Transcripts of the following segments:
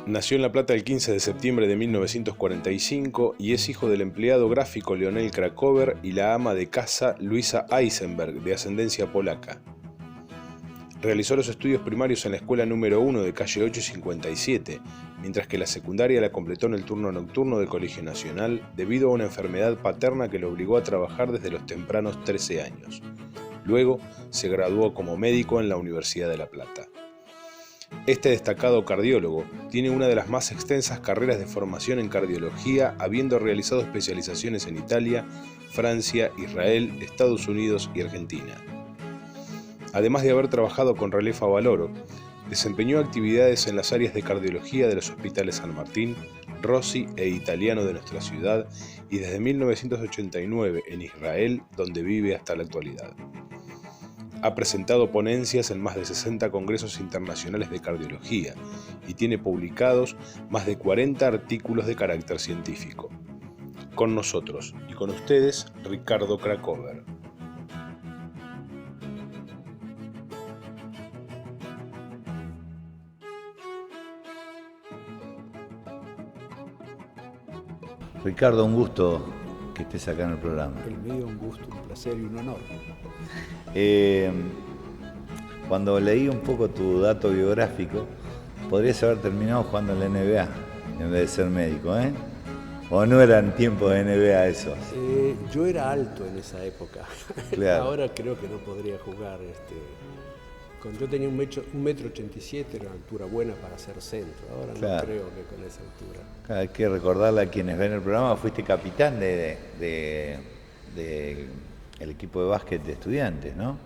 Nació en La Plata el 15 de septiembre de 1945 y es hijo del empleado gráfico Leonel Krakower y la ama de casa Luisa Eisenberg, de ascendencia polaca. Realizó los estudios primarios en la escuela número 1 de calle 8 y 57, mientras que la secundaria la completó en el turno nocturno del Colegio Nacional debido a una enfermedad paterna que lo obligó a trabajar desde los tempranos 13 años. Luego se graduó como médico en la Universidad de La Plata. Este destacado cardiólogo tiene una de las más extensas carreras de formación en cardiología, habiendo realizado especializaciones en Italia, Francia, Israel, Estados Unidos y Argentina. Además de haber trabajado con Relé Favaloro, desempeñó actividades en las áreas de cardiología de los hospitales San Martín, Rossi e Italiano de nuestra ciudad y desde 1989 en Israel, donde vive hasta la actualidad. Ha presentado ponencias en más de 60 congresos internacionales de cardiología y tiene publicados más de 40 artículos de carácter científico. Con nosotros y con ustedes, Ricardo Krakower. Ricardo, un gusto que estés acá en el programa. El mío, un gusto, un placer y un honor. Cuando leí un poco tu dato biográfico, podrías haber terminado jugando en la NBA en vez de ser médico, ¿eh? ¿O no eran tiempos de NBA esos? Yo era alto en esa época. Claro. Ahora creo que no podría jugar. Yo tenía 1,87 m, era una altura buena para ser centro. Ahora Claro. No creo que con esa altura. Hay que recordarle a quienes ven el programa, fuiste capitán del equipo de básquet de Estudiantes, ¿no?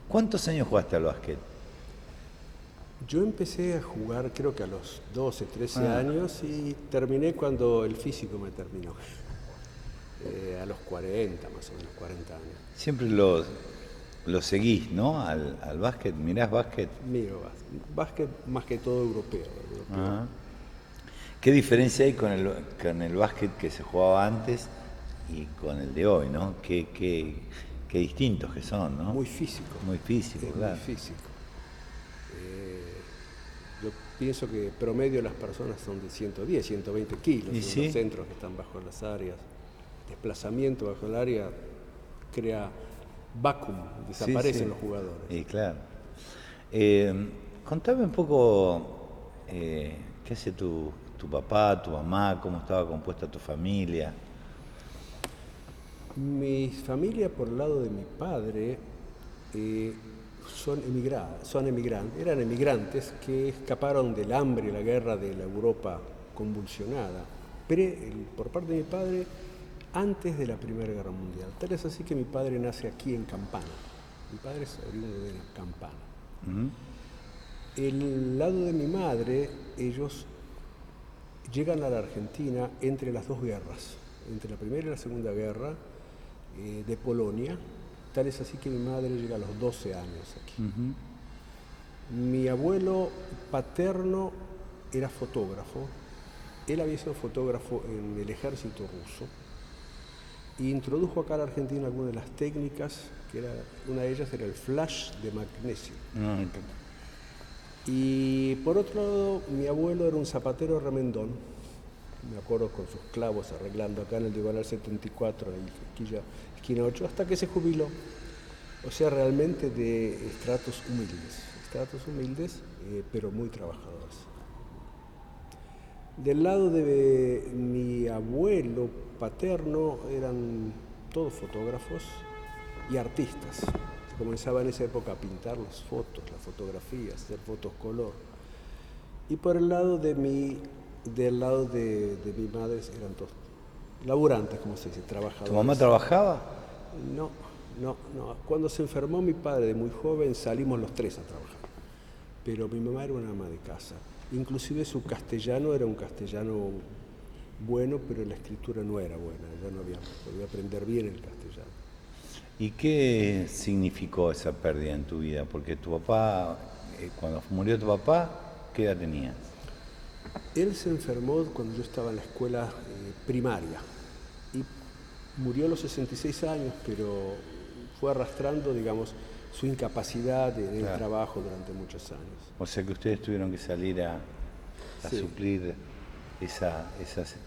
¿Cuántos años jugaste al básquet? Yo empecé a jugar creo que a los 12, 13 años y terminé cuando el físico me terminó. A los 40, más o menos, 40 años. Siempre lo seguís, ¿no? Al básquet, mirás básquet. Miro básquet más que todo europeo. Ajá. ¿Qué diferencia hay con el básquet que se jugaba antes y con el de hoy, ¿no? Qué distintos que son, ¿no? Muy físico. Muy físico, claro. Muy físico. Yo pienso que promedio las personas son de 110, 120 kilos. ¿Y sí? Los centros que están bajo las áreas. Desplazamiento bajo el área crea vacuum, desaparecen los jugadores. Y claro. Contame un poco qué hace tu papá, tu mamá, cómo estaba compuesta tu familia. Mi familia, por el lado de mi padre, eran emigrantes que escaparon del hambre y la guerra de la Europa convulsionada, pero por parte de mi padre, antes de la Primera Guerra Mundial. Tal es así que mi padre nace aquí en Campana. Mi padre es oriundo de Campana. El lado de mi madre, ellos llegan a la Argentina entre las dos guerras, entre la Primera y la Segunda Guerra de Polonia. Tal es así que mi madre llega a los 12 años aquí. Mi abuelo paterno era fotógrafo. Él había sido fotógrafo en el ejército ruso e introdujo acá a la Argentina algunas de las técnicas, una de ellas era el flash de magnesio. Y por otro lado, mi abuelo era un zapatero remendón, me acuerdo con sus clavos arreglando acá en el Diagonal 74, en esquina 8, hasta que se jubiló. O sea, realmente de estratos humildes, pero muy trabajadores. Del lado de mi abuelo paterno eran todos fotógrafos y artistas. Comenzaba en esa época a pintar las fotos, las fotografías, hacer fotos color. Y por el lado de mi madre eran todos laburantes, como se dice, trabajadores. ¿Tu mamá trabajaba? No. Cuando se enfermó mi padre de muy joven salimos los tres a trabajar. Pero mi mamá era una ama de casa. Inclusive su castellano era un castellano bueno, pero la escritura no era buena. Ella no podía aprender bien el castellano. ¿Y qué significó esa pérdida en tu vida? Porque tu papá, cuando murió tu papá, ¿qué edad tenías? Él se enfermó cuando yo estaba en la escuela primaria y murió a los 66 años, pero fue arrastrando, digamos, su incapacidad en el trabajo durante muchos años. O sea que ustedes tuvieron que salir a a Sí. suplir esa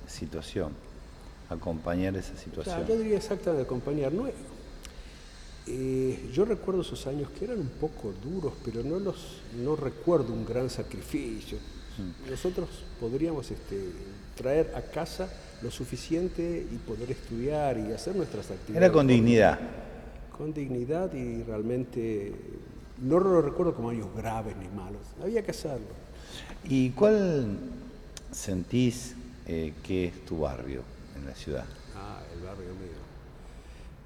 situación, acompañar esa situación. Yo diría exactamente acompañar. Yo recuerdo esos años que eran un poco duros, pero no recuerdo un gran sacrificio. Nosotros podríamos traer a casa lo suficiente y poder estudiar y hacer nuestras actividades. Era con dignidad. Con dignidad y realmente no lo recuerdo como años graves ni malos. Había que hacerlo. ¿Y cuál sentís que es tu barrio en la ciudad? El barrio mío.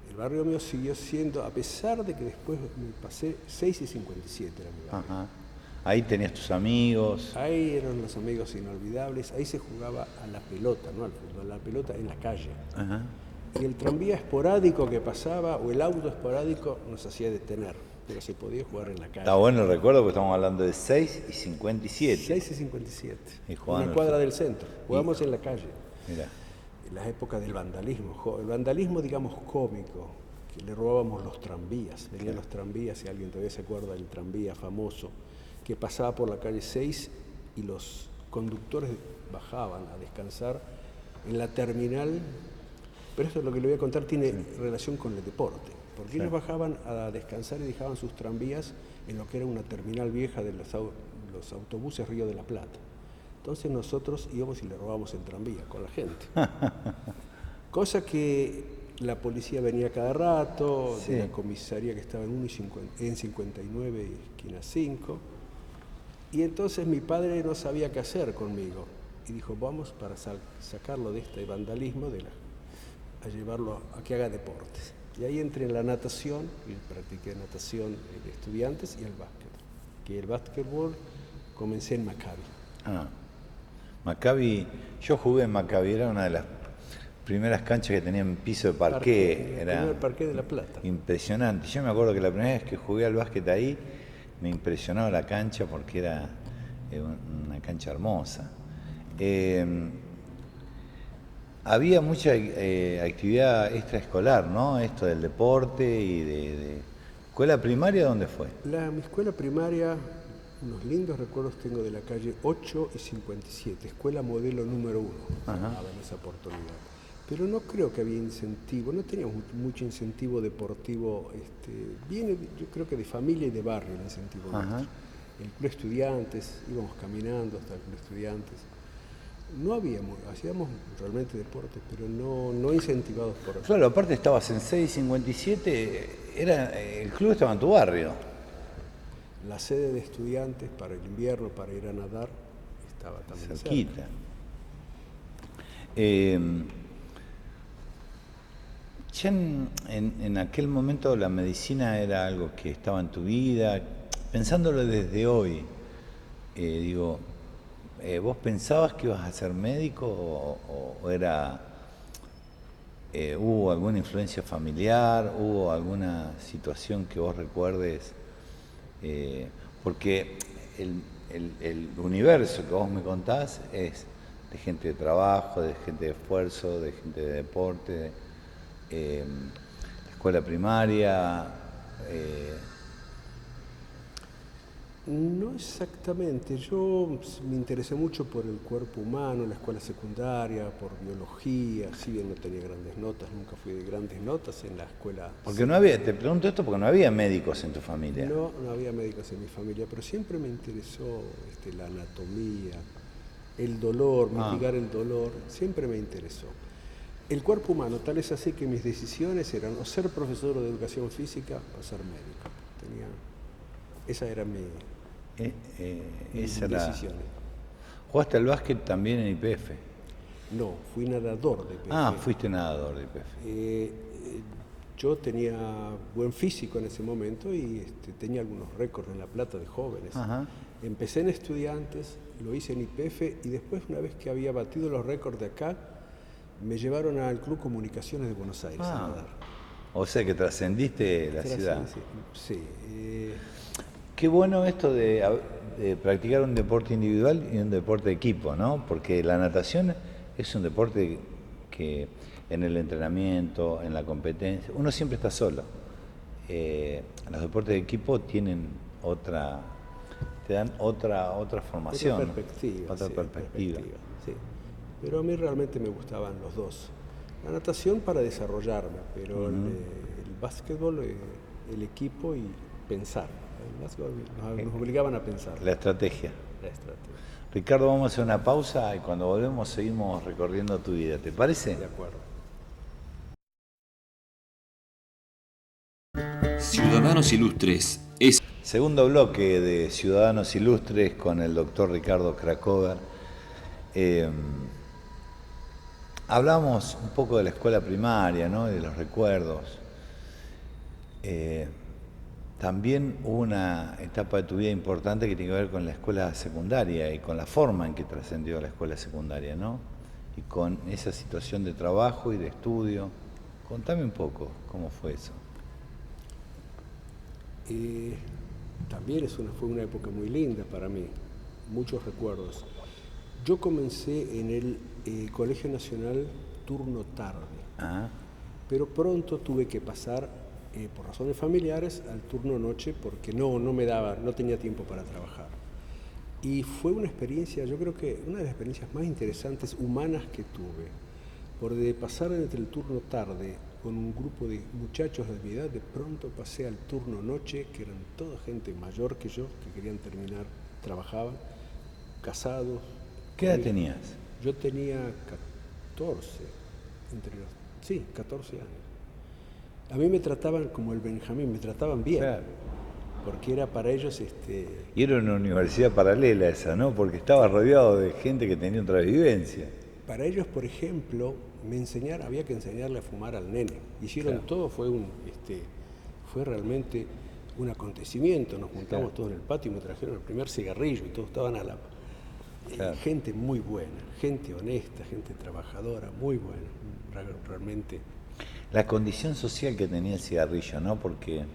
El barrio mío siguió siendo, a pesar de que después me pasé 6 y 57 era mi barrio. Ajá. Ahí tenías tus amigos. Ahí eran los amigos inolvidables, ahí se jugaba a la pelota, no al fútbol, a la pelota en la calle. Ajá. Y el tranvía esporádico que pasaba o el auto esporádico nos hacía detener, pero se podía jugar en la calle. Está bueno el recuerdo porque estamos hablando de 6 y 57. 6 y 57, Y jugaban una al cuadra fútbol. del centro, jugamos en la calle. Mira. En las épocas del vandalismo, el vandalismo digamos cómico, que le robábamos los tranvías, venían los tranvías, si alguien todavía se acuerda del tranvía famoso, que pasaba por la calle 6 y los conductores bajaban a descansar en la terminal, pero esto es lo que le voy a contar, tiene relación con el deporte, porque ellos bajaban a descansar y dejaban sus tranvías en lo que era una terminal vieja de los autobuses Río de la Plata. Entonces nosotros íbamos y le robábamos el tranvía con la gente. Cosa que la policía venía cada rato, Sí. de la comisaría que estaba en 59, esquina 5. Y entonces mi padre no sabía qué hacer conmigo. Y dijo, vamos para sacarlo de este vandalismo, a llevarlo a que haga deportes. Y ahí entré en la natación, y practiqué natación de estudiantes y el básquet. Que el básquetbol comencé en Maccabi. Maccabi, yo jugué en Maccabi, era una de las primeras canchas que tenían piso de parqué, El era primer parqué de La Plata. impresionante. Yo me acuerdo que la primera vez que jugué al básquet ahí, me impresionaba la cancha porque era una cancha hermosa. Había mucha actividad extraescolar, ¿no? Esto del deporte y de ¿escuela primaria dónde fue? Mi escuela primaria, unos lindos recuerdos tengo de la calle 8 y 57, escuela modelo número 1, llamaba en esa oportunidad. Pero no creo que había incentivo, no teníamos mucho incentivo deportivo, viene yo creo que de familia y de barrio el incentivo nuestro. El club estudiantes, íbamos caminando hasta el club estudiantes. No habíamos, hacíamos realmente deportes, pero no incentivados por eso. Claro, aparte estabas en 657, el club estaba en tu barrio. La sede de estudiantes para el invierno, para ir a nadar, estaba también Cerquita. Ya en aquel momento la medicina era algo que estaba en tu vida. Pensándolo desde hoy, digo, ¿vos pensabas que ibas a ser médico o era, hubo alguna influencia familiar, hubo alguna situación que vos recuerdes? Porque el universo que vos me contás es de gente de trabajo, de gente de esfuerzo, de gente de deporte, escuela primaria. No exactamente, yo me interesé mucho por el cuerpo humano, en la escuela secundaria, por biología, si bien no tenía grandes notas, nunca fui de grandes notas en la escuela. Porque no había, te pregunto esto porque no había médicos en tu familia. No había médicos en mi familia, pero siempre me interesó la anatomía, el dolor, mitigar el dolor, siempre me interesó. El cuerpo humano, tal es así que mis decisiones eran o ser profesor de educación física o ser médico. Esa era mis decisiones. ¿Jugaste al básquet también en YPF? No, fui nadador de YPF. Fuiste nadador de YPF. Yo tenía buen físico en ese momento y tenía algunos récords en La Plata de jóvenes. Empecé en estudiantes, lo hice en YPF y después, una vez que había batido los récords de acá, me llevaron al Club Comunicaciones de Buenos Aires a nadar. O sea que trascendiste la ciudad. Sí. Qué bueno esto de practicar un deporte individual y un deporte de equipo, ¿no? Porque la natación es un deporte que en el entrenamiento, en la competencia, uno siempre está solo. Los deportes de equipo tienen te dan otra formación. Otra perspectiva. Otra sí, perspectiva. sí. Pero a mí realmente me gustaban los dos. La natación para desarrollarme, pero el básquetbol, el equipo y pensar. El básquetbol nos obligaban a pensar. La estrategia. La estrategia. Ricardo, vamos a hacer una pausa y cuando volvemos seguimos recorriendo tu vida. ¿Te parece? De acuerdo. Ciudadanos Ilustres es Segundo bloque de Ciudadanos Ilustres con el doctor Ricardo Krakower. Hablamos un poco de la escuela primaria, ¿no? De los recuerdos. También hubo una etapa de tu vida importante que tiene que ver con la escuela secundaria y con la forma en que trascendió la escuela secundaria, ¿no? Y con esa situación de trabajo y de estudio. Contame un poco cómo fue eso. También fue una época muy linda para mí, muchos recuerdos. Yo comencé en el Colegio Nacional turno tarde, pero pronto tuve que pasar, por razones familiares, al turno noche porque no tenía tiempo para trabajar. Y fue una experiencia, yo creo que una de las experiencias más interesantes humanas que tuve, por de pasar entre el turno tarde con un grupo de muchachos de mi edad, de pronto pasé al turno noche, que eran toda gente mayor que yo, que querían terminar, trabajaban, casados. ¿Qué edad tenías? Yo tenía 14, 14 años. A mí me trataban como el Benjamín, me trataban bien, claro, porque era para ellos... Y era una universidad paralela esa, ¿no? Porque estaba rodeado de gente que tenía otra vivencia. Para ellos, por ejemplo, había que enseñarle a fumar al nene. Hicieron claro. Todo, fue realmente un acontecimiento. Nos juntamos claro. Todos en el patio y me trajeron el primer cigarrillo y todos estaban a la... Claro. Gente muy buena, gente honesta, gente trabajadora, muy buena, realmente. La condición social que tenía el cigarrillo, ¿no? Porque,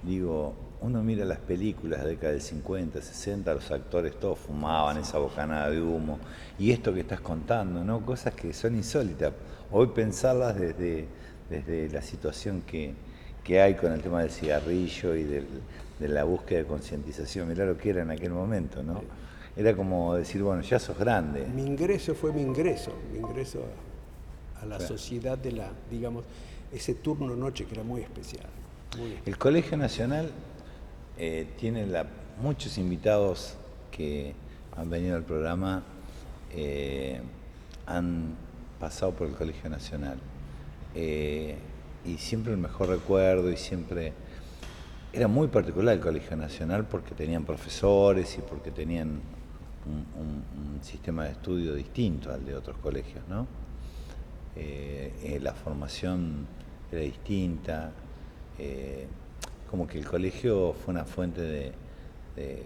digo, uno mira las películas de la década del 50, 60, los actores todos fumaban esa bocanada de humo. Y esto que estás contando, ¿no? Cosas que son insólitas. Hoy pensarlas desde la situación que hay con el tema del cigarrillo y de la búsqueda de concientización. Mirá lo que era en aquel momento, ¿no? Era como decir, bueno, ya sos grande. Mi ingreso a la claro. Sociedad de ese turno noche que era muy especial. El Colegio Nacional tiene muchos invitados que han venido al programa, han pasado por el Colegio Nacional. Y siempre el mejor recuerdo y siempre... Era muy particular el Colegio Nacional porque tenían profesores y porque tenían un sistema de estudio distinto al de otros colegios, ¿no? La formación era distinta, como que el colegio fue una fuente de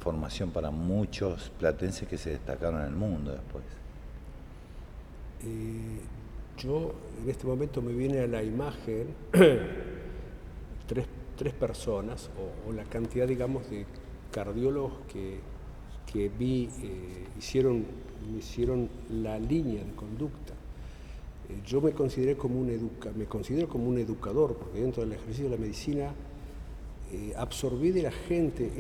formación para muchos platenses que se destacaron en el mundo después. Yo en este momento me viene a la imagen tres personas o la cantidad, digamos, de cardiólogos que vi, hicieron la línea de conducta. Yo me considero como un educador, porque dentro del ejercicio de la medicina absorbí de la gente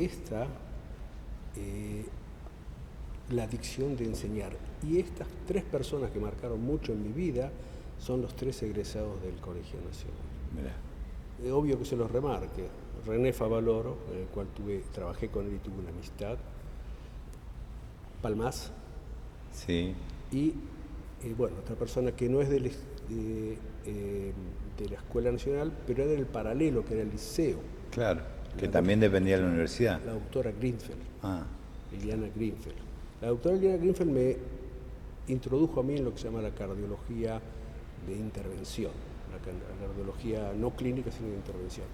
la adicción de enseñar. Y estas tres personas que marcaron mucho en mi vida son los tres egresados del Colegio Nacional. Mirá. Es obvio que se los remarque. René Favaloro, en el cual trabajé con él y tuve una amistad. Palmas. Sí. Y bueno, otra persona que no es de la Escuela Nacional, pero era del paralelo, que era el liceo. Claro, que también dependía de la universidad. La doctora Greenfeld. Liliana Greenfeld. La doctora Liliana Greenfeld me introdujo a mí en lo que se llama la cardiología de intervención, la cardiología no clínica, sino de intervención.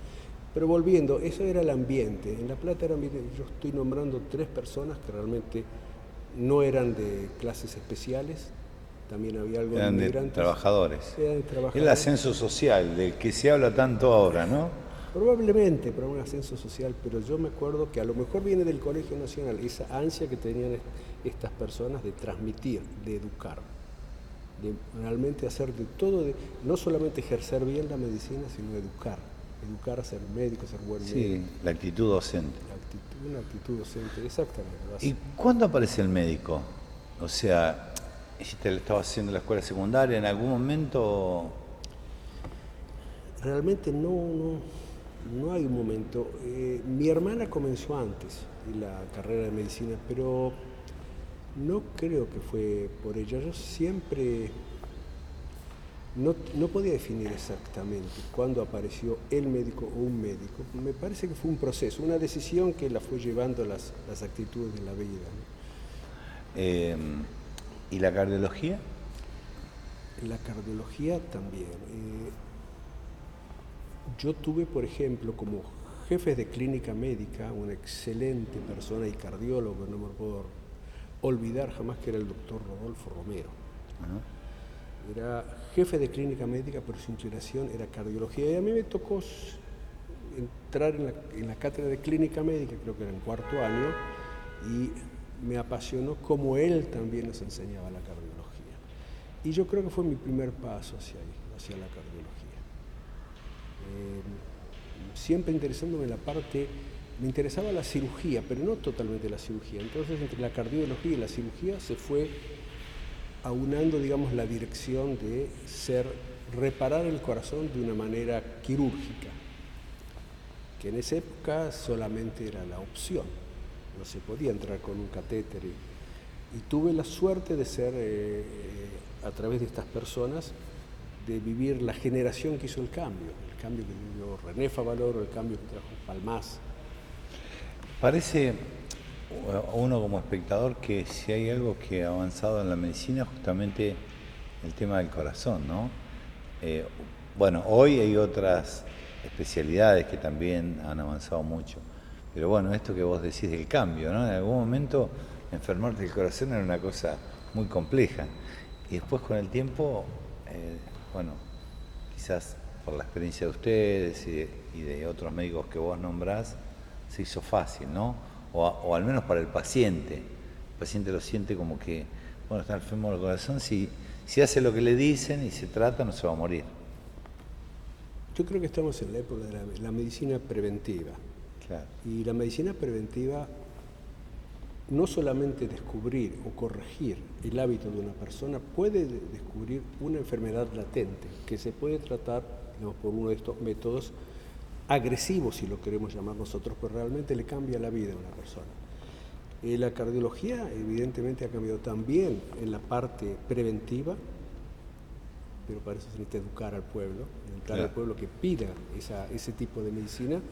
Pero volviendo, eso era el ambiente. En La Plata yo estoy nombrando tres personas que realmente no eran de clases especiales, también había algo de inmigrantes. Trabajadores. Eran de trabajadores. El ascenso social, del que se habla tanto ahora, ¿no? Probablemente, pero un ascenso social, pero yo me acuerdo que a lo mejor viene del Colegio Nacional, esa ansia que tenían estas personas de transmitir, de educar, de realmente hacer de todo, no solamente ejercer bien la medicina, sino educar a ser médico, a ser buen médico. Sí, la actitud docente. La una actitud docente, exactamente. ¿Y cuándo aparece el médico? O sea, si te lo estabas haciendo en la escuela secundaria, ¿en algún momento? Realmente no hay un momento. Mi hermana comenzó antes la carrera de medicina, pero no creo que fue por ella. Yo siempre no podía definir exactamente cuándo apareció el médico o un médico. Me parece que fue un proceso, una decisión que la fue llevando a las actitudes de la vida, ¿no? ¿Y la cardiología? La cardiología también. Yo tuve, por ejemplo, como jefes de clínica médica, una excelente persona y cardiólogo, no me puedo olvidar jamás, que era el doctor Rodolfo Romero. Uh-huh. Era jefe de clínica médica, pero su inclinación era cardiología. Y a mí me tocó entrar en la cátedra de clínica médica, creo que era en cuarto año, y me apasionó como él también nos enseñaba la cardiología. Y yo creo que fue mi primer paso hacia la cardiología. Siempre interesándome en la parte, me interesaba la cirugía, pero no totalmente la cirugía. Entonces, entre la cardiología y la cirugía se fue aunando, digamos, la dirección de reparar el corazón de una manera quirúrgica, que en esa época solamente era la opción, no se podía entrar con un catéter. Y tuve la suerte de ser, a través de estas personas, de vivir la generación que hizo el cambio que vivió René Favaloro, el cambio que trajo Palmás. Parece a uno como espectador que si hay algo que ha avanzado en la medicina, justamente el tema del corazón, ¿no? Bueno, hoy hay otras especialidades que también han avanzado mucho, pero bueno, esto que vos decís del cambio, ¿no? En algún momento enfermarte del corazón era una cosa muy compleja y después con el tiempo, bueno, quizás por la experiencia de ustedes y de otros médicos que vos nombrás, se hizo fácil, ¿no? O al menos para el paciente. El paciente lo siente como que, bueno, está enfermo del corazón, si hace lo que le dicen y se trata, no se va a morir. Yo creo que estamos en la época de la medicina preventiva. Claro. Y la medicina preventiva no solamente descubrir o corregir el hábito de una persona, puede descubrir una enfermedad latente que se puede tratar, digamos, por uno de estos métodos agresivos, si lo queremos llamar nosotros, pues realmente le cambia la vida a una persona. La cardiología evidentemente ha cambiado también en la parte preventiva, pero para eso se necesita educar al pueblo, al pueblo que pida ese tipo de medicina,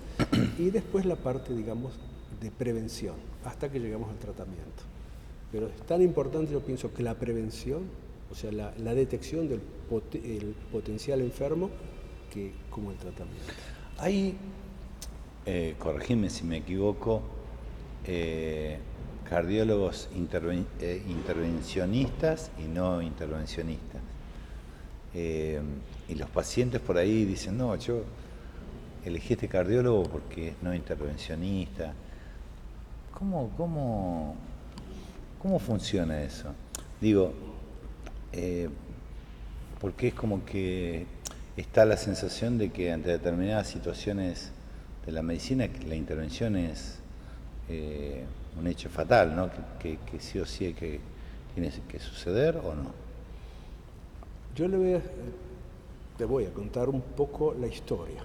y después la parte, digamos, de prevención, hasta que llegamos al tratamiento. Pero es tan importante, yo pienso, que la prevención, o sea, la detección del el potencial enfermo, como el tratamiento. Hay, corregime si me equivoco, cardiólogos intervencionistas y no intervencionistas. Y los pacientes por ahí dicen, no, yo elegí este cardiólogo porque es no intervencionista. ¿Cómo funciona eso? Digo, porque es como que está la sensación de que ante determinadas situaciones de la medicina la intervención es un hecho fatal, ¿no? Que sí o sí tiene que suceder o no. Yo te voy a contar un poco la historia.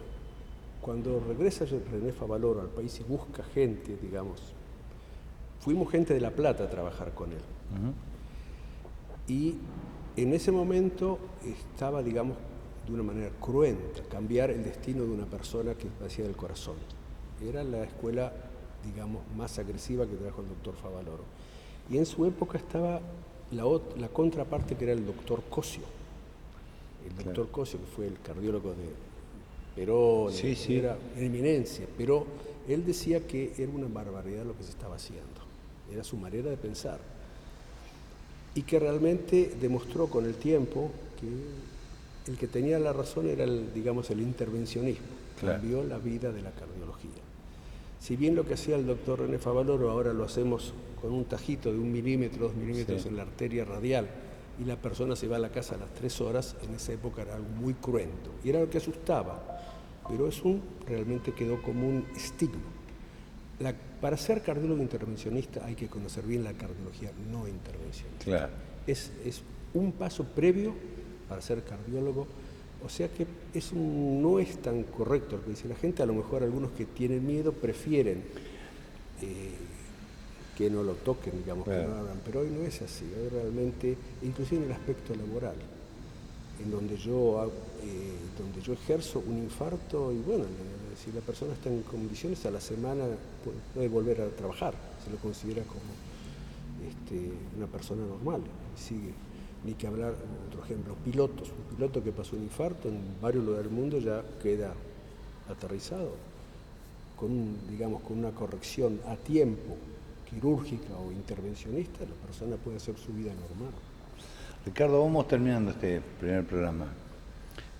Cuando regresa René Favaloro al país y busca gente, digamos, fuimos gente de La Plata a trabajar con él. Uh-huh. Y en ese momento estaba, digamos, de una manera cruenta, cambiar el destino de una persona que padecía del corazón. Era la escuela, digamos, más agresiva que trajo el doctor Favaloro. Y en su época estaba la contraparte, que era el doctor Cosio. El doctor Cosio, que fue el cardiólogo de Perón, era una eminencia, pero él decía que era una barbaridad lo que se estaba haciendo. Era su manera de pensar. Y que realmente demostró con el tiempo que el que tenía la razón era el intervencionismo. Claro. Cambió la vida de la cardiología. Si bien lo que hacía el doctor René Favaloro ahora lo hacemos con un tajito de 1 milímetro, 2 milímetros en la arteria radial, y la persona se va a la casa a las 3 horas, en esa época era algo muy cruento. Y era lo que asustaba, pero realmente quedó como un estigma. La Para ser cardiólogo intervencionista hay que conocer bien la cardiología no intervencionista. Claro. Es un paso previo para ser cardiólogo, o sea que no es tan correcto lo que dice la gente. A lo mejor algunos que tienen miedo prefieren que no lo toquen, digamos, claro, que no lo hagan, pero hoy no es así. Hoy realmente, inclusive en el aspecto laboral, en donde yo ejerzo un infarto y bueno, si la persona está en condiciones, a la semana puede volver a trabajar, se lo considera como una persona normal, sigue. Ni que hablar, otro ejemplo, pilotos. Un piloto que pasó un infarto en varios lugares del mundo ya queda aterrizado, con una corrección a tiempo, quirúrgica o intervencionista, la persona puede hacer su vida normal. Ricardo, vamos terminando este primer programa.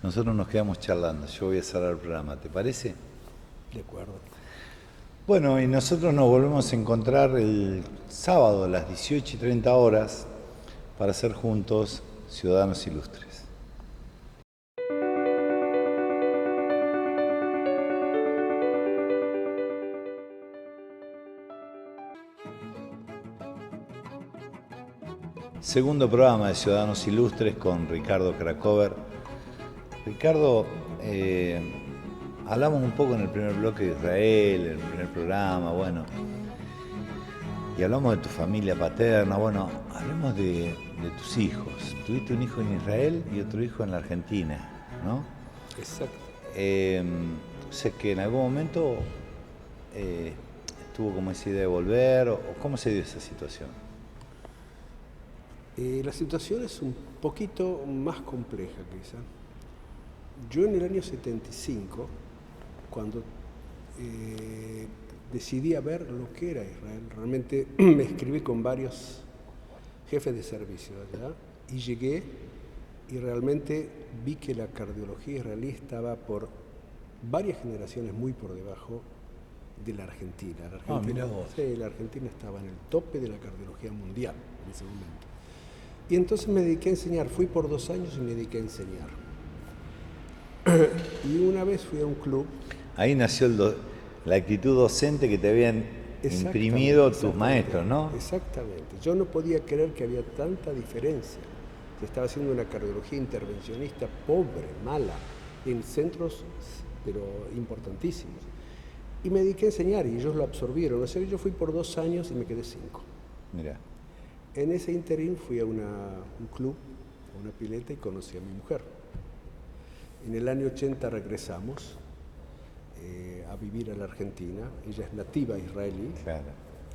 Nosotros nos quedamos charlando, yo voy a cerrar el programa, ¿te parece? De acuerdo. Bueno, y nosotros nos volvemos a encontrar el sábado a las 18:30 para ser juntos ciudadanos ilustres. Segundo programa de Ciudadanos Ilustres con Ricardo Krakover. Ricardo, hablamos un poco en el primer bloque de Israel, en el primer programa, bueno, y hablamos de tu familia paterna, bueno, hablemos de tus hijos. Tuviste un hijo en Israel y otro hijo en la Argentina, ¿no? Exacto. Sé que en algún momento estuvo como esa idea de volver, o ¿cómo se dio esa situación? La situación es un poquito más compleja quizá. Yo en el año 75, cuando decidí a ver lo que era Israel, realmente me escribí con varios jefes de servicio allá y llegué y realmente vi que la cardiología israelí estaba por varias generaciones muy por debajo de la Argentina. Mira vos. Sí, la Argentina estaba en el tope de la cardiología mundial en ese momento. Y entonces me dediqué a enseñar, fui por 2 años y me dediqué a enseñar. Y una vez fui a un club. Ahí nació la actitud docente que te habían imprimido tus maestros, ¿no? Exactamente. Yo no podía creer que había tanta diferencia. Se estaba haciendo una cardiología intervencionista pobre, mala, en centros, pero importantísimos. Y me dediqué a enseñar y ellos lo absorbieron. O sea, yo fui por 2 años y me quedé 5. Mira. En ese interín fui a un club, a una pileta y conocí a mi mujer. En el año 80 regresamos a vivir a la Argentina. Ella es nativa israelí. Claro.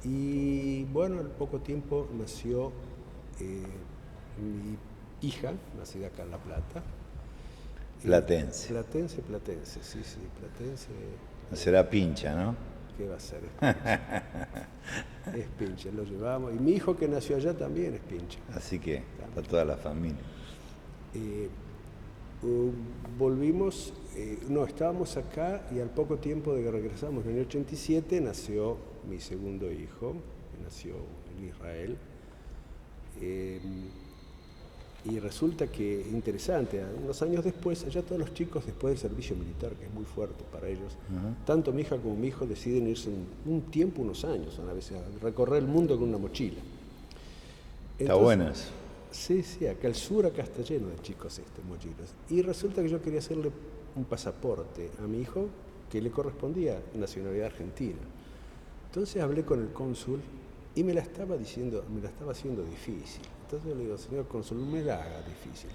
Y bueno, al poco tiempo nació mi hija, nacida acá en La Plata. Platense. Platense, sí, Platense. No será Pincha, ¿no? ¿Qué va a ser? Es Pincha, lo llevamos. Y mi hijo que nació allá también es Pincha. Así que está toda la familia. Volvimos, estábamos acá y al poco tiempo de que regresamos, en el año 87, nació mi segundo hijo, que nació en Israel. Y resulta que, interesante, unos años después, allá todos los chicos después del servicio militar, que es muy fuerte para ellos, tanto mi hija como mi hijo deciden irse un tiempo, unos años, a veces, a recorrer el mundo con una mochila. Está bueno eso. Sí, acá el sur, acá está lleno de chicos mochilas. Y resulta que yo quería hacerle un pasaporte a mi hijo que le correspondía nacionalidad argentina. Entonces hablé con el cónsul y me la estaba haciendo difícil. Entonces yo le digo, señor cónsul, no me la haga difícil.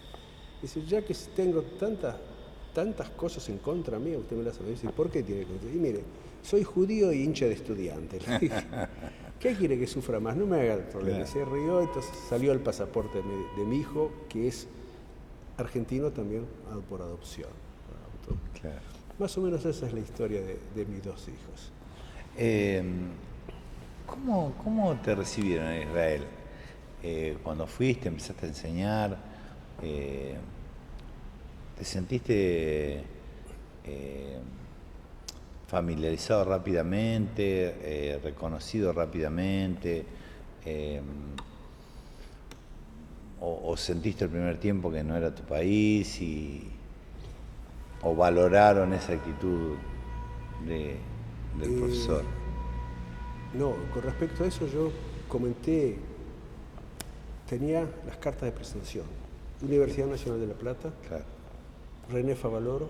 Dice, ya que tengo tantas cosas en contra mía, usted me las hace difícil. ¿Por qué tiene que contra? Y mire, soy judío y hincha de Estudiantes. Le dije, ¿qué quiere que sufra más? No me haga el problema. Claro. Se rió, entonces salió el pasaporte de mi hijo, que es argentino también por adopción. Claro. Más o menos esa es la historia de mis 2 hijos. ¿Cómo te recibieron en Israel? Cuando fuiste, empezaste a enseñar, ¿te sentiste familiarizado rápidamente, reconocido rápidamente? O sentiste el primer tiempo que no era tu país o valoraron esa actitud del profesor? No, con respecto a eso yo comenté, tenía las cartas de presentación. Universidad Nacional de La Plata, Claro. René Favaloro,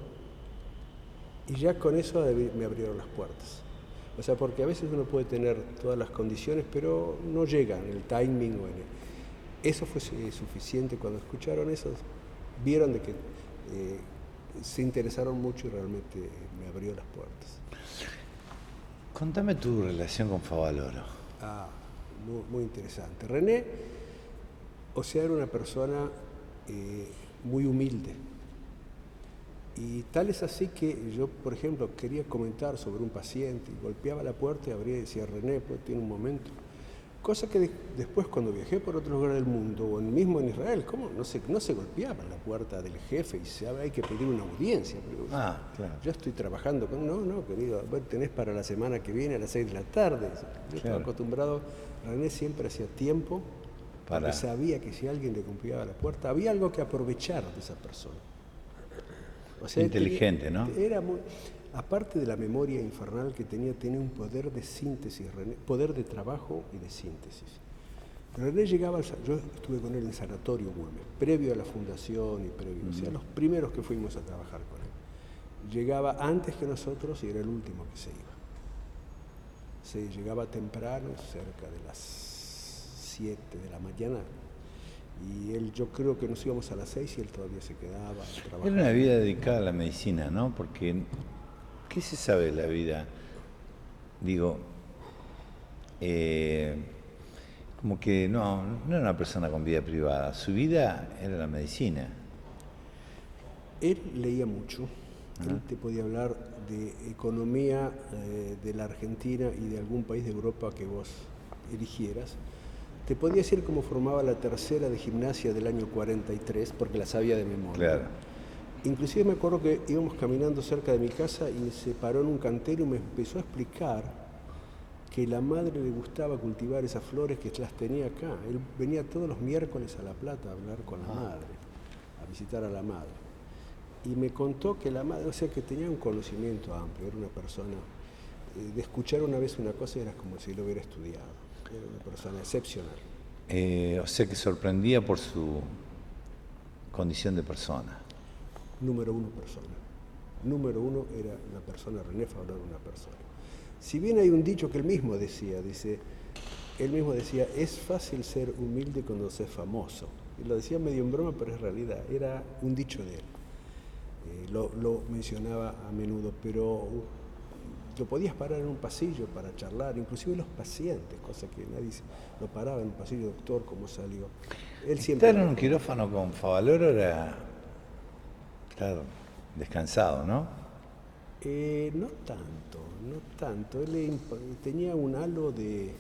y ya con eso me abrieron las puertas. O sea, porque a veces uno puede tener todas las condiciones, pero no llega en el timing o en el... Eso fue suficiente. Cuando escucharon eso, vieron de que se interesaron mucho y realmente me abrió las puertas. Contame tu relación con Favaloro. Muy, muy interesante. René, o sea, era una persona muy humilde. Y tal es así que yo, por ejemplo, quería comentar sobre un paciente y golpeaba la puerta y abría y decía, René, pues tiene un momento. Cosa que después cuando viajé por otro lugar del mundo, o mismo en Israel, ¿cómo? No se golpeaba la puerta del jefe y se hay que pedir una audiencia. Pero, Claro. yo estoy trabajando con... No, querido, tenés para la semana que viene a las 6 de la tarde. Yo estaba acostumbrado, René siempre hacía tiempo, porque sabía que si alguien le golpeaba la puerta, había algo que aprovechar de esa persona. O sea, inteligente, ¿no? Era muy, aparte de la memoria infernal que tenía un poder de síntesis, René, poder de trabajo y de síntesis. René llegaba, yo estuve con él en Sanatorio Güemes, previo a la fundación y previo, o sea, los primeros que fuimos a trabajar con él. Llegaba antes que nosotros y era el último que se iba. Llegaba temprano, cerca de las 7 de la mañana. Y él, yo creo que nos íbamos a las 6 y él todavía se quedaba trabajando. Era una vida dedicada a la medicina, ¿no? Porque, ¿qué se sabe de la vida? Digo, como que no era una persona con vida privada. Su vida era la medicina. Él leía mucho. Él te podía hablar de economía de la Argentina y de algún país de Europa que vos eligieras. Te podía decir cómo formaba la tercera de gimnasia del año 43, porque la sabía de memoria. Claro. Inclusive me acuerdo que íbamos caminando cerca de mi casa y se paró en un cantero y me empezó a explicar que la madre le gustaba cultivar esas flores que las tenía acá. Él venía todos los miércoles a La Plata a hablar con la madre, a visitar a la madre. Y me contó que la madre, o sea, que tenía un conocimiento amplio, era una persona, de escuchar una vez una cosa era como si lo hubiera estudiado. Era una persona excepcional. O sea que sorprendía por su condición de persona. Número uno persona. Número uno era una persona, René Favaloro era una persona. Si bien hay un dicho que él mismo decía, es fácil ser humilde cuando se es famoso. Y lo decía medio en broma, pero es realidad, era un dicho de él. Lo mencionaba a menudo, pero lo podías parar en un pasillo para charlar, inclusive los pacientes, cosa que nadie lo paraba en un pasillo, doctor, ¿cómo salió? Él siempre... Estar en un quirófano con Favaloro era, claro, descansado, ¿no? No tanto. Él tenía un halo de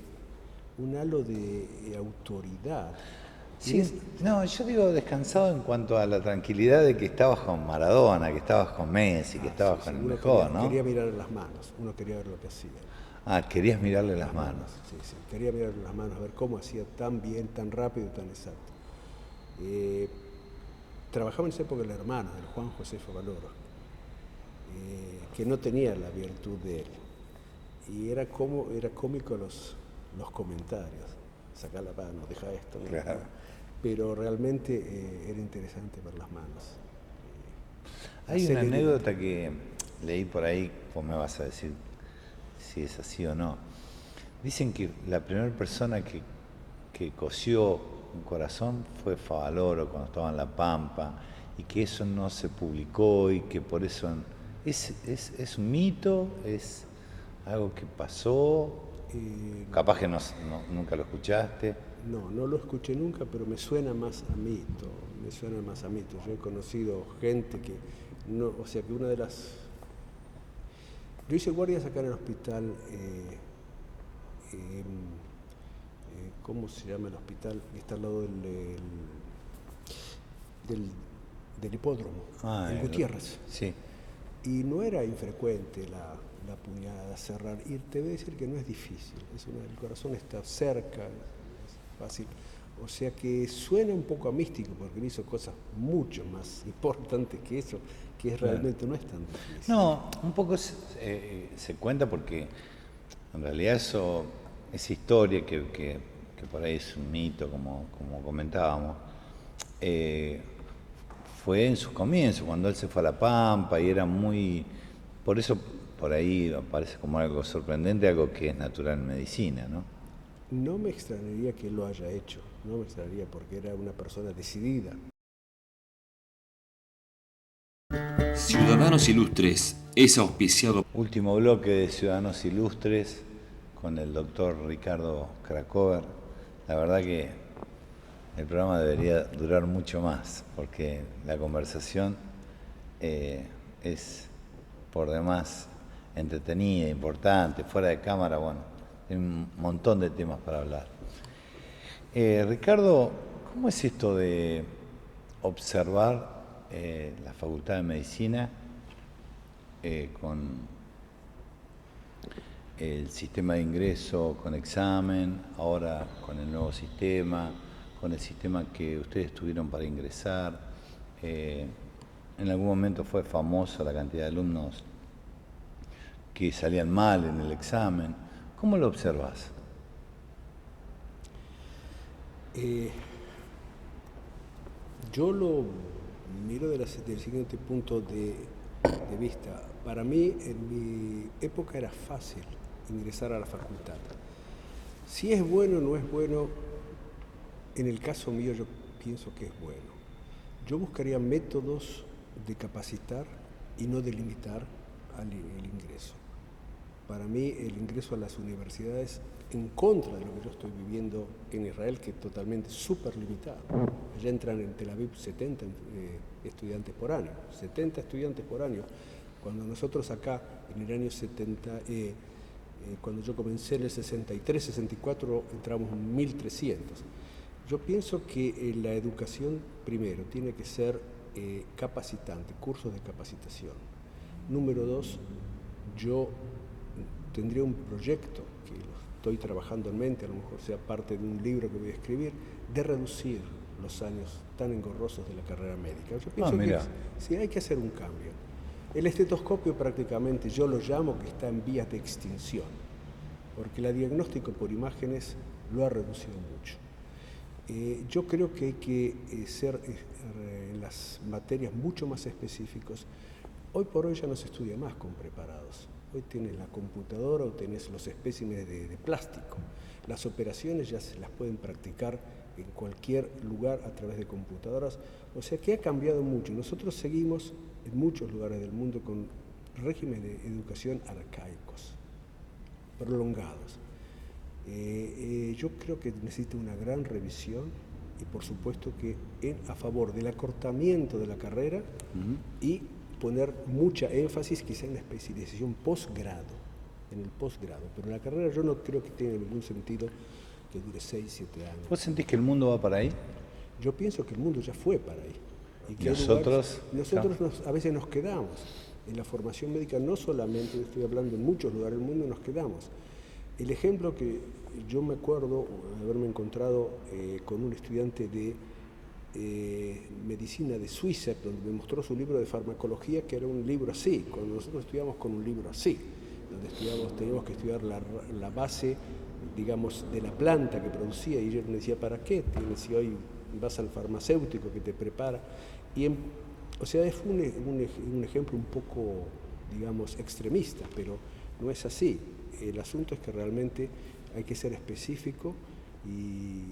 autoridad. Sí, no, yo digo descansado en cuanto a la tranquilidad de que estabas con Maradona, que estabas con Messi, que estabas con el mejor, ¿no? Quería mirar las manos, uno quería ver lo que hacía. Querías mirarle las manos. Sí, quería mirarle las manos, a ver cómo hacía tan bien, tan rápido, tan exacto. Trabajaba en esa época el hermano, el Juan José Favaloro, que no tenía la virtud de él. Y era cómico los comentarios. Sacar la mano, deja esto. ¿No? Claro. Pero realmente era interesante ver las manos. Hay una anécdota que leí por ahí, vos me vas a decir si es así o no. Dicen que la primera persona que cosió un corazón fue Favaloro cuando estaba en La Pampa, y que eso no se publicó y que por eso... ¿Es un mito? ¿Es algo que pasó? Capaz que nunca lo escuchaste. No lo escuché nunca, pero me suena más a mito. Yo he conocido gente que no, o sea que una de las... Yo hice guardias acá en el hospital, ¿cómo se llama el hospital? Que está al lado del hipódromo, en Gutiérrez. Sí. Y no era infrecuente la puñalada, cerrar. Y te voy a decir que no es difícil. El corazón está cerca, es fácil. O sea que suena un poco a místico, porque él hizo cosas mucho más importantes que eso, que realmente no es tan difícil. No, un poco se cuenta porque en realidad eso esa historia que por ahí es un mito, como comentábamos, fue en sus comienzos, cuando él se fue a La Pampa y era muy... Por eso por ahí aparece como algo sorprendente, algo que es natural en medicina, ¿no? No me extrañaría que lo haya hecho, no me extrañaría porque era una persona decidida. Ciudadanos Ilustres es auspiciado. Último bloque de Ciudadanos Ilustres con el doctor Ricardo Krakower. La verdad que el programa debería durar mucho más porque la conversación es por demás entretenida, importante, fuera de cámara, bueno, hay un montón de temas para hablar. Ricardo, ¿cómo es esto de observar la Facultad de Medicina con el sistema de ingreso, con examen, ahora con el nuevo sistema, con el sistema que ustedes tuvieron para ingresar? En algún momento fue famosa la cantidad de alumnos que salían mal en el examen. ¿Cómo lo observas? Yo lo miro del siguiente punto de vista. Para mí, en mi época era fácil ingresar a la facultad. Si es bueno o no es bueno, en el caso mío yo pienso que es bueno. Yo buscaría métodos de capacitar y no de limitar el ingreso. Para mí el ingreso a las universidades, en contra de lo que yo estoy viviendo en Israel, que es totalmente súper limitado. Allá entran en Tel Aviv 70 estudiantes por año, 70 estudiantes por año. Cuando nosotros acá, en el año 70, cuando yo comencé en el 63, 64, entramos 1.300. Yo pienso que la educación, primero, tiene que ser capacitante, cursos de capacitación. Número 2, yo tendría un proyecto que lo estoy trabajando en mente, a lo mejor sea parte de un libro que voy a escribir, de reducir los años tan engorrosos de la carrera médica. Yo pienso que sí hay que hacer un cambio. El estetoscopio prácticamente yo lo llamo que está en vías de extinción, porque el diagnóstico por imágenes lo ha reducido mucho. Yo creo que hay que ser en las materias mucho más específicos. Hoy por hoy ya no se estudia más con preparados. Hoy tienes la computadora o tenés los espécimenes de plástico. Las operaciones ya se las pueden practicar en cualquier lugar a través de computadoras. O sea que ha cambiado mucho. Nosotros seguimos en muchos lugares del mundo con regímenes de educación arcaicos, prolongados. Yo creo que necesita una gran revisión y por supuesto que a favor del acortamiento de la carrera y poner mucha énfasis quizá en la especialización posgrado, en el posgrado. Pero la carrera yo no creo que tenga ningún sentido que dure 6, 7 años. ¿Vos sentís que el mundo va para ahí? Yo pienso que el mundo ya fue para ahí. Y que nosotros a veces nos quedamos. En la formación médica no solamente, estoy hablando en muchos lugares del mundo, nos quedamos. El ejemplo que yo me acuerdo de haberme encontrado con un estudiante de medicina de Suiza, donde me mostró su libro de farmacología, que era un libro así, cuando nosotros estudiamos con un libro así, donde teníamos que estudiar la base, digamos, de la planta que producía, y yo me decía, ¿para qué? Si hoy vas al farmacéutico que te prepara, o sea, fue un ejemplo un poco, digamos, extremista, pero no es así. El asunto es que realmente hay que ser específico y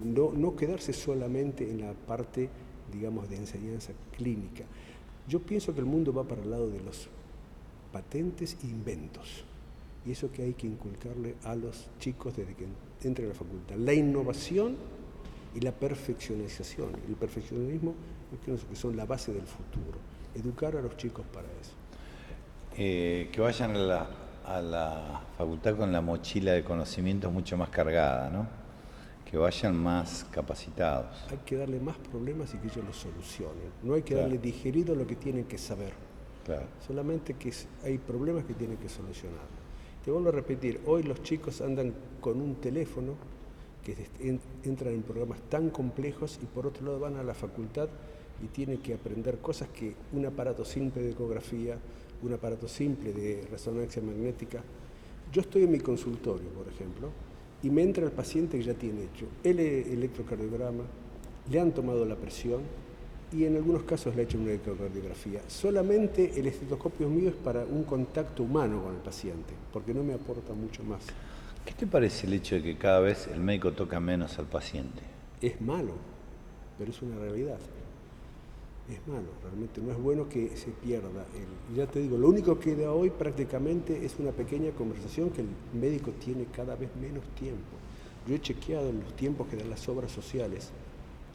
no quedarse solamente en la parte, digamos, de enseñanza clínica. Yo pienso que el mundo va para el lado de los patentes e inventos. Y eso que hay que inculcarle a los chicos desde que entren a la facultad. La innovación y la perfeccionización. El perfeccionismo yo creo que son la base del futuro. Educar a los chicos para eso. Que vayan a la facultad con la mochila de conocimientos mucho más cargada, ¿no? Que vayan más capacitados. Hay que darle más problemas y que ellos los solucionen. No hay que darle digerido lo que tienen que saber. Claro. Solamente que hay problemas que tienen que solucionar. Te vuelvo a repetir, hoy los chicos andan con un teléfono que entran en programas tan complejos y por otro lado van a la facultad y tienen que aprender cosas que un aparato simple de ecografía, un aparato simple de resonancia magnética, Yo estoy en mi consultorio, por ejemplo, y me entra el paciente que ya tiene hecho el electrocardiograma, le han tomado la presión y en algunos casos le han hecho una electrocardiografía. Solamente el estetoscopio mío es para un contacto humano con el paciente, porque no me aporta mucho más. ¿Qué te parece el hecho de que cada vez el médico toca menos al paciente? Es malo, pero es una realidad. Es malo, realmente no es bueno que se pierda. Ya te digo, lo único que queda hoy prácticamente es una pequeña conversación que el médico tiene cada vez menos tiempo. Yo he chequeado los tiempos que dan las obras sociales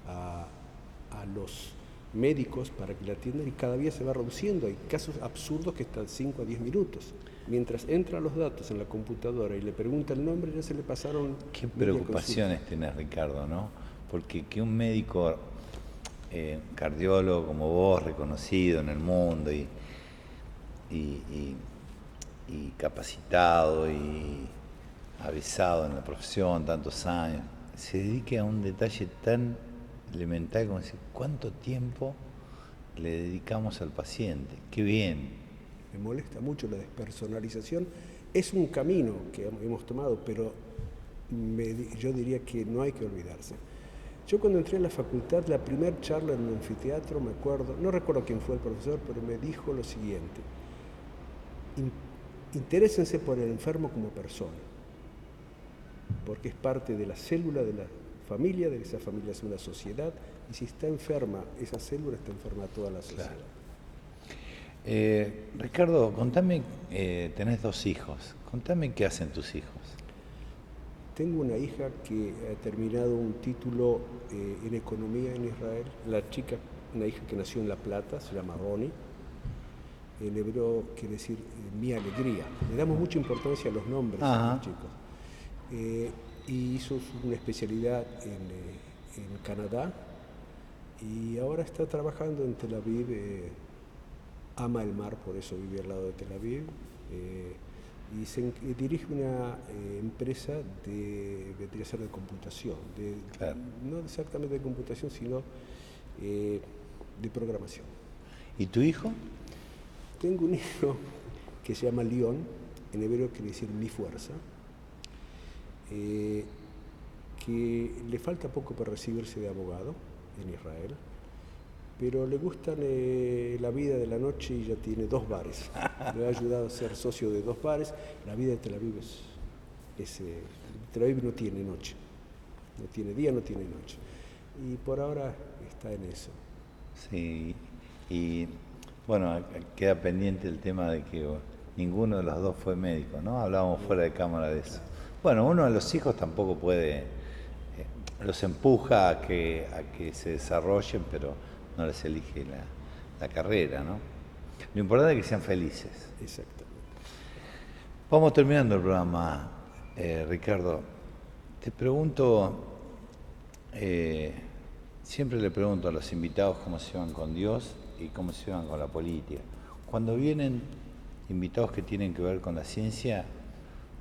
a los médicos para que la atiendan y cada día se va reduciendo. Hay casos absurdos que están 5 a 10 minutos. Mientras entran los datos en la computadora y le pregunta el nombre, ya se le pasaron... Qué preocupaciones tenés, Ricardo, ¿no? Porque que un médico cardiólogo como vos, reconocido en el mundo y capacitado y avisado en la profesión tantos años, se dedique a un detalle tan elemental como decir, ¿cuánto tiempo le dedicamos al paciente? ¡Qué bien! Me molesta mucho la despersonalización. Es un camino que hemos tomado, pero yo diría que no hay que olvidarse. Yo cuando entré a la facultad, la primera charla en un anfiteatro, me acuerdo, no recuerdo quién fue el profesor, pero me dijo lo siguiente: interésense por el enfermo como persona, porque es parte de la célula de la familia, de esa familia es una sociedad, y si está enferma esa célula, está enferma toda la sociedad. Claro. Ricardo, contame, tenés 2 hijos, contame qué hacen tus hijos. Tengo una hija que ha terminado un título en economía en Israel. La chica, una hija que nació en La Plata, se llama Ronnie. En hebreo quiere decir mi alegría. Le damos mucha importancia a los nombres a los chicos. Y hizo una especialidad en Canadá y ahora está trabajando en Tel Aviv. Ama el mar, por eso vive al lado de Tel Aviv. Y dirige una empresa vendría a ser de computación, Claro. No exactamente de computación, sino de programación. ¿Y tu hijo? Tengo un hijo que se llama León, en hebreo quiere decir mi fuerza, que le falta poco para recibirse de abogado en Israel, pero le gusta la vida de la noche y ya tiene 2 bares. Le ha ayudado a ser socio de 2 bares. La vida de Tel Aviv Tel Aviv no tiene noche, no tiene día, no tiene noche. Y por ahora está en eso. Sí, y bueno, queda pendiente el tema de que ninguno de los 2 fue médico, ¿no? Hablábamos fuera de cámara de eso. Bueno, uno de los hijos tampoco puede, los empuja a que se desarrollen, pero no les elige la carrera, ¿no? Lo importante es que sean felices. Exactamente. Vamos terminando el programa, Ricardo. Te pregunto, siempre le pregunto a los invitados cómo se llevan con Dios y cómo se llevan con la política. Cuando vienen invitados que tienen que ver con la ciencia,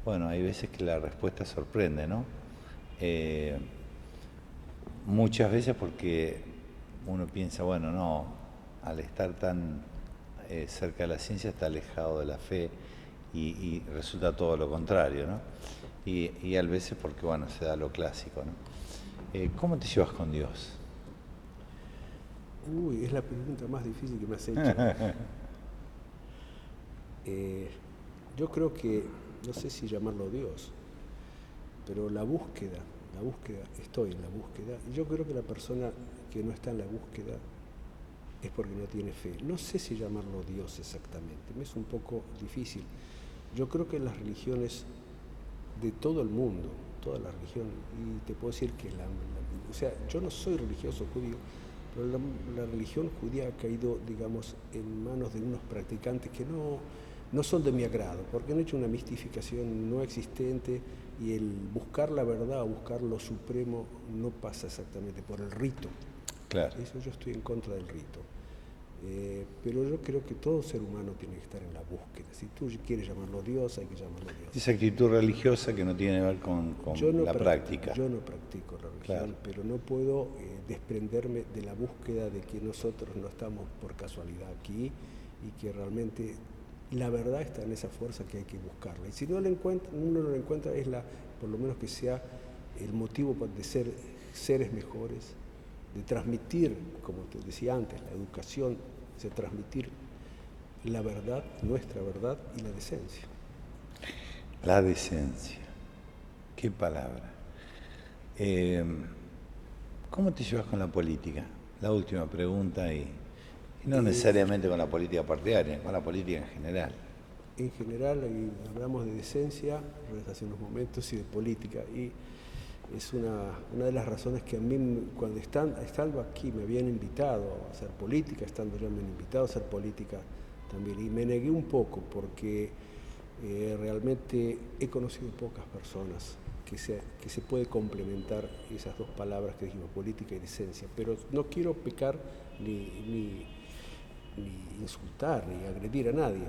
bueno, hay veces que la respuesta sorprende, ¿no? Muchas veces porque uno piensa, bueno, no, al estar tan cerca de la ciencia está alejado de la fe y resulta todo lo contrario, ¿no? Y a veces porque, bueno, se da lo clásico, ¿no? ¿Cómo te llevas con Dios? Uy, es la pregunta más difícil que me has hecho. Yo creo que, no sé si llamarlo Dios, pero la búsqueda, estoy en la búsqueda, y yo creo que la persona que no está en la búsqueda es porque no tiene fe. No sé si llamarlo Dios exactamente, me es un poco difícil. Yo creo que las religiones de todo el mundo, toda la religión, y te puedo decir que o sea, yo no soy religioso judío, pero la religión judía ha caído, digamos, en manos de unos practicantes que no son de mi agrado, porque han hecho una mistificación no existente y el buscar la verdad o buscar lo supremo no pasa exactamente por el rito. Claro. Eso yo estoy en contra del rito. Pero yo creo que todo ser humano tiene que estar en la búsqueda. Si tú quieres llamarlo Dios, hay que llamarlo Dios. Esa actitud religiosa que no tiene que ver con la práctica. Yo no practico la religión, Claro. pero no puedo desprenderme de la búsqueda de que nosotros no estamos por casualidad aquí y que realmente la verdad está en esa fuerza que hay que buscarla. Y si no la encuentra, uno no la encuentra, es por lo menos que sea el motivo de ser seres mejores, de transmitir, como te decía antes, la educación, de transmitir la verdad, nuestra verdad y la decencia. La decencia. Qué palabra. ¿Cómo te llevas con la política? La última pregunta y no necesariamente con la política partidaria, con la política en general. En general, hablamos de decencia hace unos momentos y de política, y es una de las razones que a mí, cuando estando aquí, me habían invitado a hacer política, estando ya me han invitado a hacer política también, y me negué un poco porque realmente he conocido pocas personas que se puede complementar esas dos palabras que dijimos, política y decencia, pero no quiero pecar ni insultar ni agredir a nadie.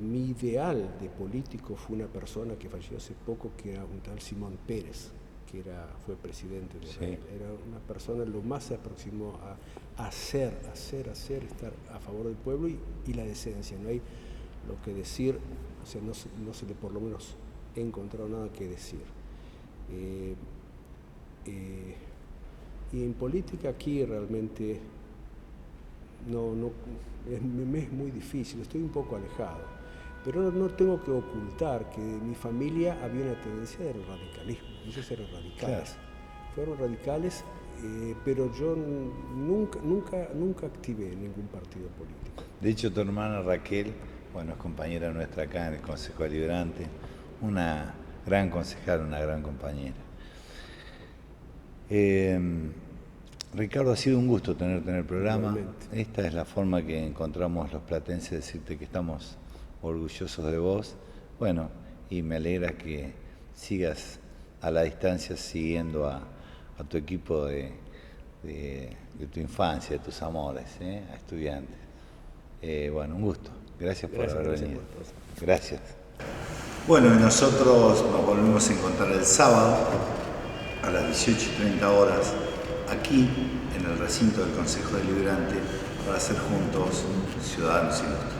Mi ideal de político fue una persona que falleció hace poco, que era un tal Simón Pérez, que fue presidente de Israel. Sí. Era una persona lo más se aproximó a hacer, estar a favor del pueblo y la decencia. No hay lo que decir, o sea, no se le, por lo menos he encontrado nada que decir. Y en política aquí realmente me es muy difícil, estoy un poco alejado, pero no tengo que ocultar que en mi familia había una tendencia del radicalismo. Ellos eran radicales, claro. Fueron radicales, pero yo nunca activé ningún partido político. De hecho, tu hermana Raquel, bueno, es compañera nuestra acá en el Consejo Deliberante, una gran concejala, una gran compañera. Ricardo, ha sido un gusto tenerte en el programa. Igualmente. Esta es la forma que encontramos los platenses de decirte que estamos orgullosos de vos. Bueno, y me alegra que sigas a la distancia siguiendo a tu equipo de tu infancia, de tus amores, a estudiantes. Bueno, un gusto. Gracias por haber venido. Gracias. Bueno, y nosotros nos volvemos a encontrar el sábado a las 18:30 horas aquí en el recinto del Consejo Deliberante para hacer juntos Ciudadanos Ilustres.